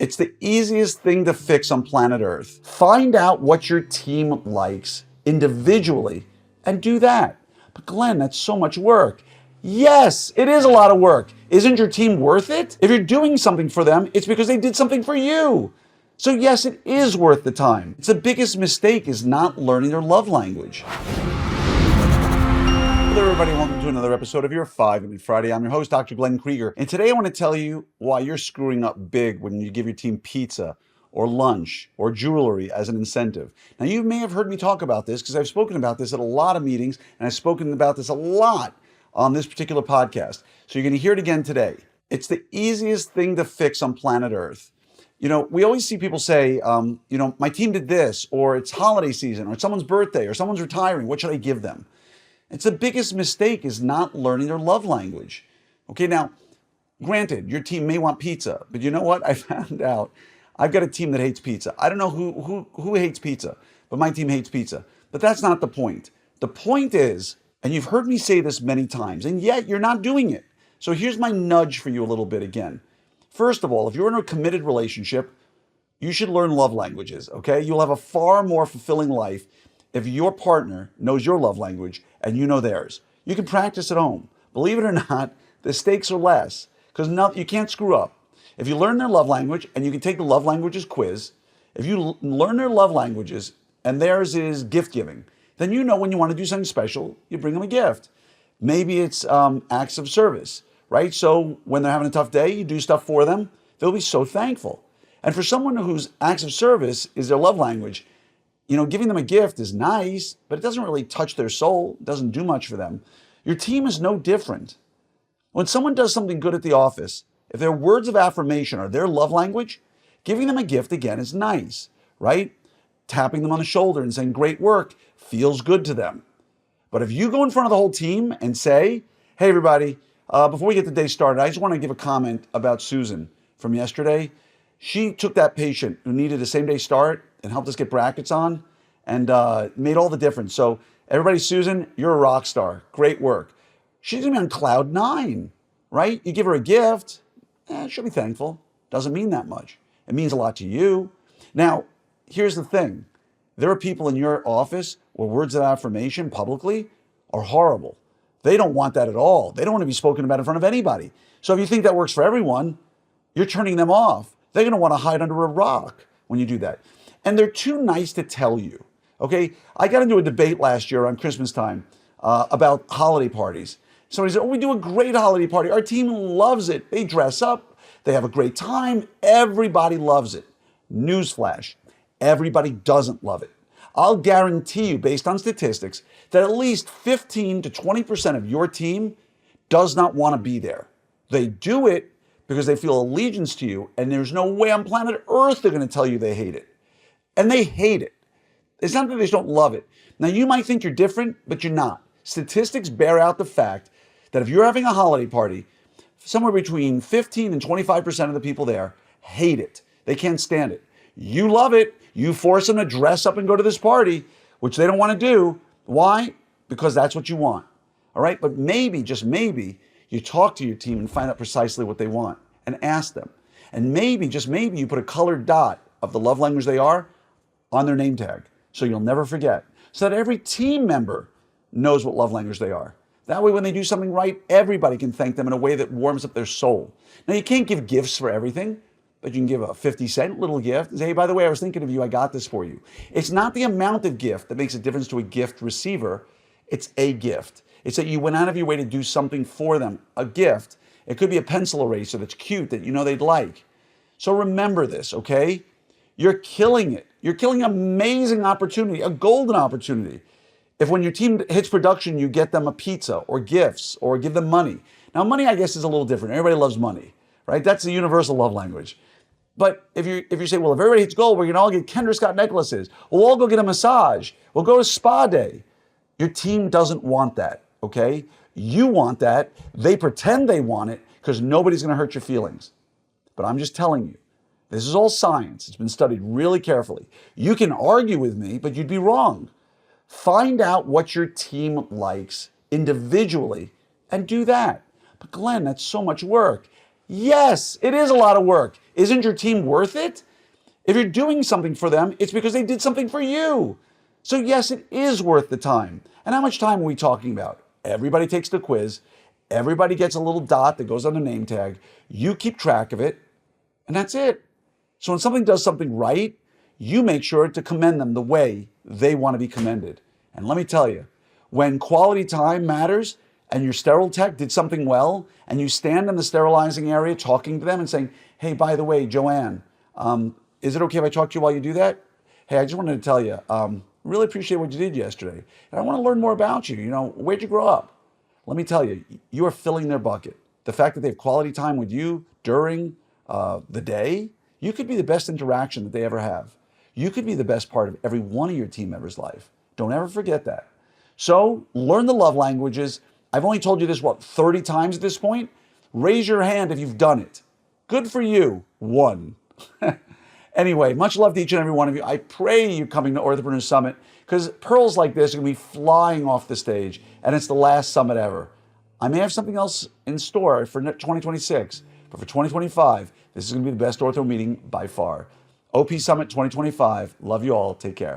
It's the easiest thing to fix on planet Earth. Find out what your team likes individually and do that. But Glenn, that's so much work. Yes, it is a lot of work. Isn't your team worth it? If you're doing something for them, it's because they did something for you. So yes, it is worth the time. It's the biggest mistake is not learning their love language. Hello everybody, welcome to another episode of Your 5 Minute Friday. I'm your host, Dr. Glenn Krieger, and today I want to tell you why you're screwing up big when you give your team pizza or lunch or jewelry as an incentive. Now you may have heard me talk about this because I've spoken about this at a lot of meetings and I've spoken about this a lot on this particular podcast. So you're going to hear it again today. It's the easiest thing to fix on planet Earth. You know, we always see people say, my team did this, or it's holiday season, or it's someone's birthday, or someone's retiring. What should I give them? It's the biggest mistake is not learning their love language. Okay, now, granted, your team may want pizza, but you know what? I found out I've got a team that hates pizza. I don't know who hates pizza, but my team hates pizza. But that's not the point. The point is, and you've heard me say this many times, and yet you're not doing it. So here's my nudge for you a little bit again. First of all, if you're in a committed relationship, you should learn love languages, okay? You'll have a far more fulfilling life if your partner knows your love language and you know theirs. You can practice at home. Believe it or not, the stakes are less because you can't screw up. If you learn their love language, and you can take the love languages quiz, if you learn their love languages and theirs is gift giving, then you know when you want to do something special, you bring them a gift. Maybe it's acts of service, right? So when they're having a tough day, you do stuff for them. They'll be so thankful. And for someone whose acts of service is their love language, giving them a gift is nice, but it doesn't really touch their soul. It doesn't do much for them. Your team is no different. When someone does something good at the office, if their words of affirmation are their love language, giving them a gift again is nice, right? Tapping them on the shoulder and saying, great work, feels good to them. But if you go in front of the whole team and say, hey, everybody, before we get the day started, I just want to give a comment about Susan from yesterday. She took that patient who needed a same-day start and helped us get brackets on and made all the difference. So everybody, Susan, you're a rock star. Great work. She's going to be on cloud 9, right? You give her a gift, she'll be thankful. Doesn't mean that much. It means a lot to you. Now, here's the thing. There are people in your office where words of affirmation publicly are horrible. They don't want that at all. They don't want to be spoken about in front of anybody. So if you think that works for everyone, you're turning them off. They're going to want to hide under a rock when you do that. And they're too nice to tell you, okay? I got into a debate last year on Christmas time about holiday parties. Somebody said, we do a great holiday party. Our team loves it. They dress up. They have a great time. Everybody loves it. Newsflash, everybody doesn't love it. I'll guarantee you, based on statistics, that at least 15 to 20% of your team does not want to be there. They do it because they feel allegiance to you, and there's no way on planet Earth they're going to tell you they hate it. And they hate it. It's not that they just don't love it. Now, you might think you're different, but you're not. Statistics bear out the fact that if you're having a holiday party, somewhere between 15 and 25% of the people there hate it. They can't stand it. You love it. You force them to dress up and go to this party, which they don't want to do. Why? Because that's what you want. All right? But maybe, just maybe, you talk to your team and find out precisely what they want and ask them. And maybe, just maybe, you put a colored dot of the love language they are on their name tag so you'll never forget. So that every team member knows what love language they are. That way, when they do something right, everybody can thank them in a way that warms up their soul. Now, you can't give gifts for everything, but you can give a 50-cent little gift and say, hey, by the way, I was thinking of you. I got this for you. It's not the amount of gift that makes a difference to a gift receiver. It's a gift. It's that you went out of your way to do something for them, a gift. It could be a pencil eraser that's cute that you know they'd like. So remember this, okay? You're killing it. You're killing an amazing opportunity, a golden opportunity. If when your team hits production, you get them a pizza or gifts or give them money. Now, money, I guess, is a little different. Everybody loves money, right? That's the universal love language. But if you say, well, if everybody hits gold, we're going to all get Kendra Scott necklaces. We'll all go get a massage. We'll go to spa day. Your team doesn't want that, okay? You want that. They pretend they want it because nobody's going to hurt your feelings. But I'm just telling you, this is all science. It's been studied really carefully. You can argue with me, but you'd be wrong. Find out what your team likes individually and do that. But Glenn, that's so much work. Yes, it is a lot of work. Isn't your team worth it? If you're doing something for them, it's because they did something for you. So yes, it is worth the time. And how much time are we talking about? Everybody takes the quiz. Everybody gets a little dot that goes on the name tag. You keep track of it, and that's it. So when something does something right, you make sure to commend them the way they want to be commended. And let me tell you, when quality time matters and your sterile tech did something well, and you stand in the sterilizing area talking to them and saying, hey, by the way, Joanne, is it okay if I talk to you while you do that? Hey, I just wanted to tell you, really appreciate what you did yesterday. And I want to learn more about you. Where'd you grow up? Let me tell you, you are filling their bucket. The fact that they have quality time with you during the day, you could be the best interaction that they ever have. You could be the best part of every one of your team members' life. Don't ever forget that. So learn the love languages. I've only told you this, 30 times at this point? Raise your hand if you've done it. Good for you. 1. Anyway, much love to each and every one of you. I pray you're coming to Orthopreneur Summit because pearls like this are going to be flying off the stage, and it's the last summit ever. I may have something else in store for 2026, but for 2025, this is going to be the best ortho meeting by far. OP Summit 2025. Love you all. Take care.